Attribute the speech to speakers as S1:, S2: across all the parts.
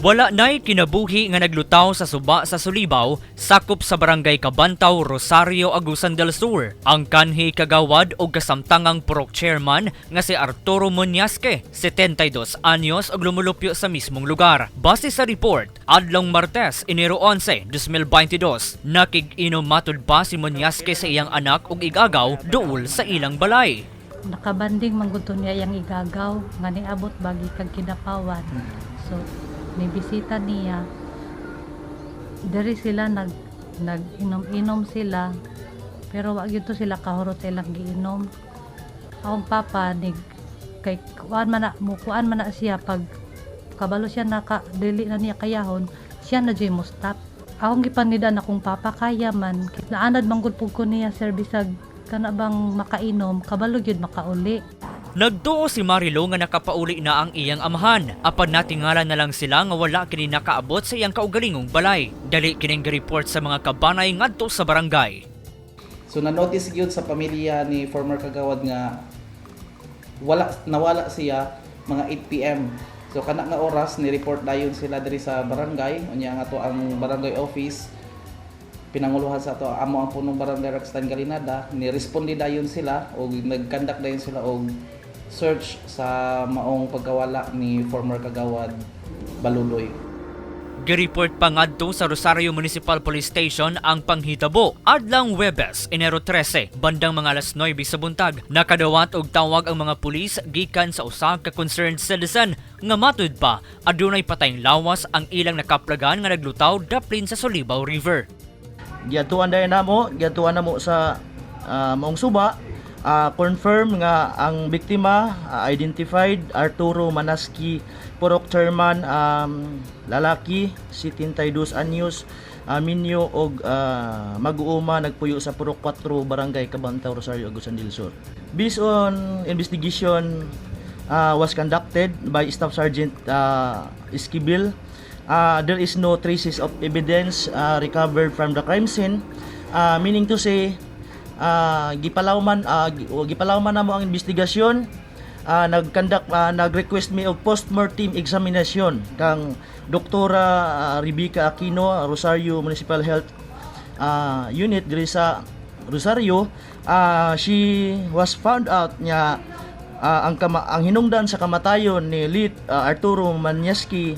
S1: Wala na'y kinabuhi nga naglutaw sa suba sa Sulibaw, sakop sa barangay Cabantaw, Rosario, Agusan del Sur. Ang kanhi kagawad o kasamtangang purok chairman nga si Arturo Muñazque, 72 anyos ug lumulupyo sa mismong lugar. Base sa report, adlong Martes, Enero 11, 2022, nakig-inom matud pa si Muñazque sa iyang anak ug igagaw duol sa ilang balay.
S2: Nakabanding mangguto niya yang igagaw nga niabot bagi kag kinapawan. So may bisita niya. Diri sila nag-inom-inom sila. Pero wag gyud to sila kahurot ilang giinom. Akong papa kay kuan man na siya pag kabalo siya dili na niya kayahon, siya na jay mo stop. Akong gipanidan akong papa kaya man naanad manggod pug ko niya sir bisag kana bang makainom kabalo gyud makauli.
S1: Nagduo si Marilo nga nakapauli na ang iyang amahan. Apan natingalan na lang sila nga wala kini nakaabot sa iyang kaugalingong balay. Dali kining report sa mga kabanay ngadto sa barangay.
S3: So na-notice gyud sa pamilya ni former kagawad nga nawala siya mga 8 PM. So kana nga oras ni report dayon sila diri sa barangay. Unya nga to ang barangay office. Pinanguluhan sa to amo ang punong barangay Rakstan Galinada, ni-respondi dayon sila o nag-conduct dayon sila og search sa maong pagkawala ni former kagawad Baluloy.
S1: Gireport pa ngadto sa Rosario Municipal Police Station ang panghitabo. Adlang Huwebes, Enero 13, bandang mga alas 9 sa buntag, nakadawat og tawag ang mga pulis gikan sa usa ka concerned citizen nga matud pa adunay patayng lawas ang ilang nakaplagan nga naglutaw daplin sa Sulibaw River.
S4: Giatuan na mo sa maong suba. Confirm nga ang biktima identified Arturo Muñazque, purok chairman, lalaki, 72 anyos, minyo og mag-uuma nagpuyo sa purok 4 barangay Cabantaw, Rosario, Agusan del Sur. Based on investigation was conducted by Staff Sergeant Esquivel, there is no traces of evidence recovered from the crime scene, meaning to say gipalawman na mo ang investigasyon. Nag-request mi og post-mortem examination kang Doktora Rebecca Aquino, Rosario Municipal Health Unit diri sa Rosario. She was found out nya ang hinungdan sa kamatayon ni late Arturo Muñazque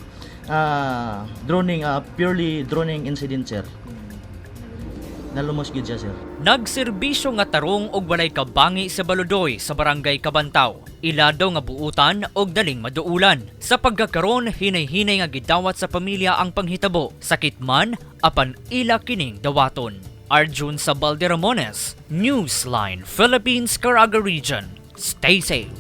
S4: purely drowning incident, sir. Nalumos gid siya, sir.
S1: Nagserbisyo nga tarong og walay kabangi sa Baludoy sa barangay Cabantaw. Ilado nga buutan og daling maduulan. Sa pagkakaron, hinay-hinay nga gidawat sa pamilya ang panghitabo. Sakit man, apan ila kining dawaton. Arjun Sabalde Ramones, Newsline Philippines, Caraga Region. Stay safe.